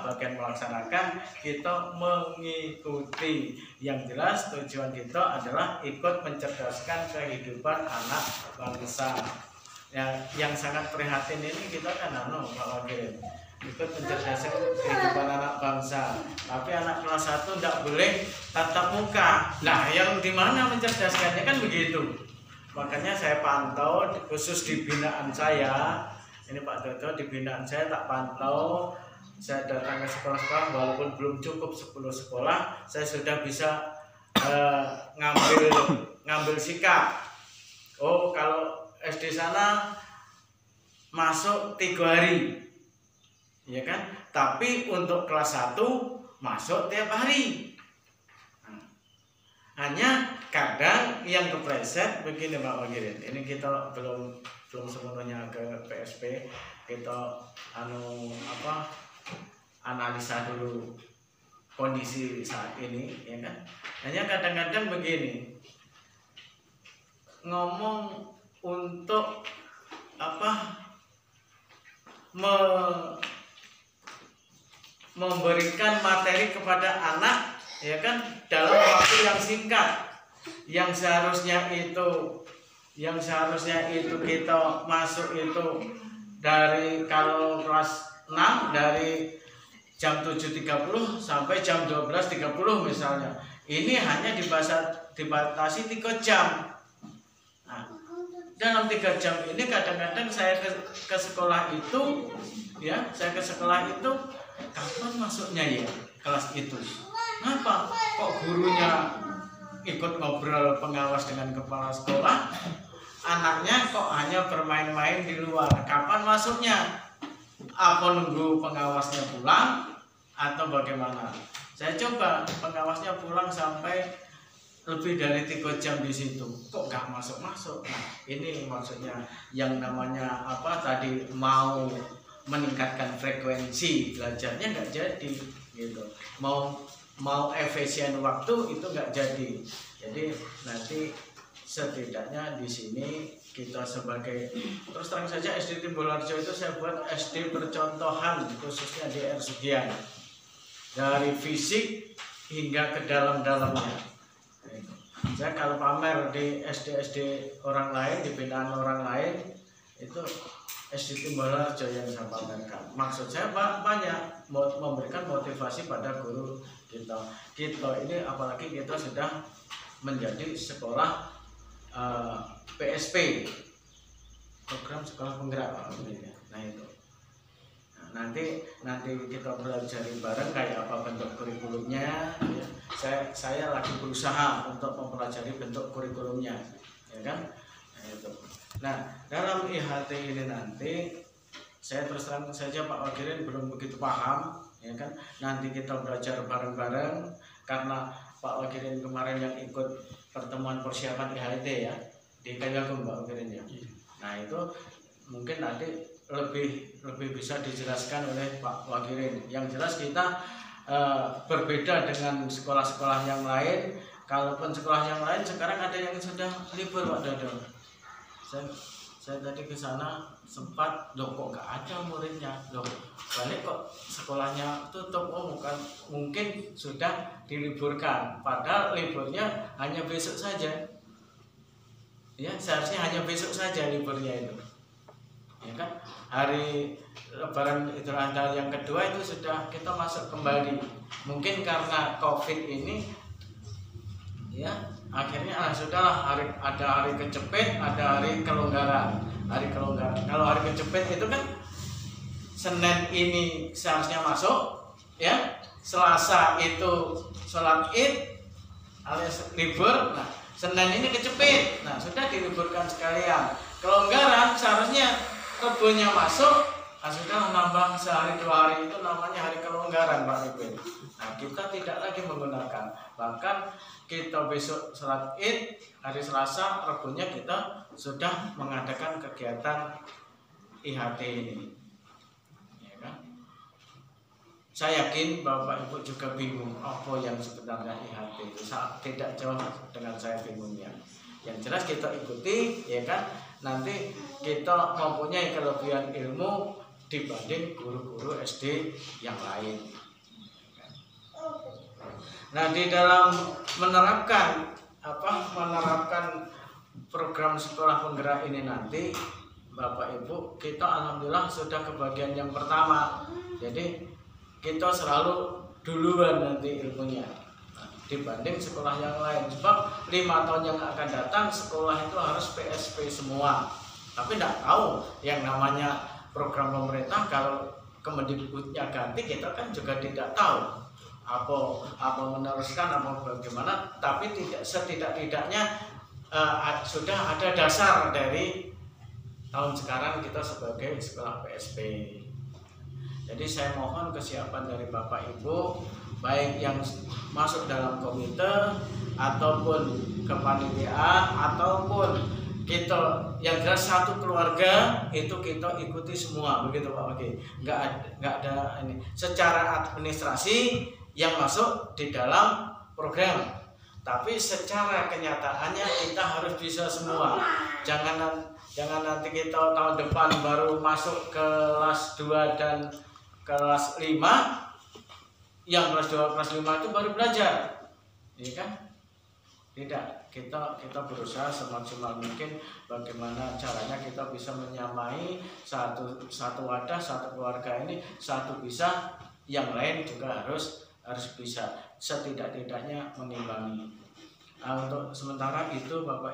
bagian melaksanakan, kita mengikuti. Yang jelas tujuan kita adalah ikut mencerdaskan kehidupan anak bangsa. Yang sangat prihatin ini kita kan Pak Wakil, ikut mencerdaskan kehidupan anak bangsa. Tapi anak kelas 1 tidak boleh tatap muka. Nah, yang dimana mencerdaskannya kan begitu. Makanya saya pantau khusus di binaan saya. Ini Pak Dodo, di binaan saya tak pantau. Saya datang ke sekolah-sekolah, walaupun belum cukup 10 sekolah, saya sudah bisa ngambil sikap. Oh, kalau SD sana masuk 3 hari, ya kan? Tapi untuk kelas 1 masuk tiap hari. Hanya kadang yang kepleset begini Pak Wagirin. Ini kita belum sepenuhnya ke PSP. Kita analisa dulu kondisi saat ini, ya kan? Hanya kadang-kadang begini, ngomong untuk memberikan materi kepada anak, ya kan, dalam waktu yang singkat. Yang seharusnya itu kita masuk itu dari, kalau kelas 6 dari jam 7.30 sampai jam 12.30 misalnya. Ini hanya dibatasi 3 jam. Nah, dalam 3 jam ini kadang-kadang saya ke sekolah itu, ya, kapan masuknya ya kelas itu? Kenapa kok gurunya ikut ngobrol pengawas dengan kepala sekolah, anaknya kok hanya bermain-main di luar? Kapan masuknya? Apa nunggu pengawasnya pulang atau bagaimana? Saya coba pengawasnya pulang sampai lebih dari 3 jam di situ, kok nggak masuk-masuk. Nah, ini maksudnya yang namanya tadi mau meningkatkan frekuensi belajarnya nggak jadi, gitu. Mau efisien waktu itu nggak jadi. Jadi nanti setidaknya di sini kita sebagai, terus terang saja SD Timbolarjo itu saya buat SD percontohan, khususnya di Ersugian, dari fisik hingga ke dalam-dalamnya. Saya kalau pamer di SD orang lain, di binaan orang lain, itu SD Timbolarjo yang saya pamerkan. Maksud saya banyak memberikan motivasi pada guru kita. Kita ini apalagi kita sudah menjadi sekolah PSP, program sekolah penggerak. Nah itu, nanti kita belajar bareng kayak apa bentuk kurikulumnya, ya. Saya lagi berusaha untuk mempelajari bentuk kurikulumnya, ya kan? Nah, itu. Nah, dalam IHT ini nanti saya terus terang saja Pak Wagirin belum begitu paham, ya kan? Nanti kita belajar bareng-bareng, karena Pak Wagirin kemarin yang ikut pertemuan persiapan IHT ya di Kayagung Pak Wagirin ya. Nah itu mungkin nanti lebih bisa dijelaskan oleh Pak Wagirin. Yang jelas kita berbeda dengan sekolah-sekolah yang lain. Kalaupun sekolah yang lain sekarang ada yang sudah libur Pak Dodo. Saya tadi ke sana sempat, loh kok gak ada muridnya, loh balik kok sekolahnya tutup. Oh mungkin sudah diliburkan, padahal liburnya hanya besok saja, ya seharusnya hanya besok saja liburnya itu, ya kan. Hari Lebaran Idul Adha yang kedua itu sudah kita masuk kembali. Mungkin karena COVID ini, ya akhirnya sudahlah, ada hari kecepet, ada hari kelonggaran. Kalau hari kecepet itu kan Senin ini seharusnya masuk, ya. Selasa itu sholat Id alias libur. Nah, Senin ini kecepet. Nah, sudah diliburkan sekalian. Kelonggaran seharusnya Rebunya masuk, sudah nambah sehari 2 hari, itu namanya hari kelonggaran Pak Ipin. Nah, kita tidak lagi menggunakan. Bahkan kita besok sholat Id, hari Selasa, Rebunya kita sudah mengadakan kegiatan IHT ini, ya kan? Saya yakin Bapak Ibu juga bingung apa yang sebenarnya IHT itu. Tidak jauh dengan saya bingungnya. Yang jelas kita ikuti, ya kan? Nanti kita mempunyai kelebihan ilmu dibanding guru-guru SD yang lain. Nah, di dalam menerapkan program sekolah penggerak ini nanti, Bapak Ibu, kita alhamdulillah sudah kebagian yang pertama. Jadi kita selalu duluan nanti ilmunya dibanding sekolah yang lain. Sebab 5 tahun yang akan datang sekolah itu harus PSP semua. Tapi tidak tahu yang namanya program pemerintah, kalau Kemendikbudnya ganti kita kan juga tidak tahu apa meneruskan apa bagaimana. Tapi setidak-tidaknya sudah ada dasar dari tahun sekarang kita sebagai sekolah PSP. Jadi saya mohon kesiapan dari Bapak Ibu, baik yang masuk dalam komite ataupun kepanitiaan ataupun kita yang jelas satu keluarga itu kita ikuti semua, begitu Pak. Oke, nggak ada ini secara administrasi yang masuk di dalam program, tapi secara kenyataannya kita harus bisa semua. Jangan nanti kita tahun depan baru masuk kelas 2 dan kelas 5, yang kelas 2 kelas 5 itu baru belajar, ya kan? Tidak, kita berusaha semaksimal mungkin bagaimana caranya kita bisa menyamai satu wadah, satu keluarga ini, satu bisa, yang lain juga harus bisa, setidak-tidaknya mengimbangi. Untuk sementara itu Bapak Ibu.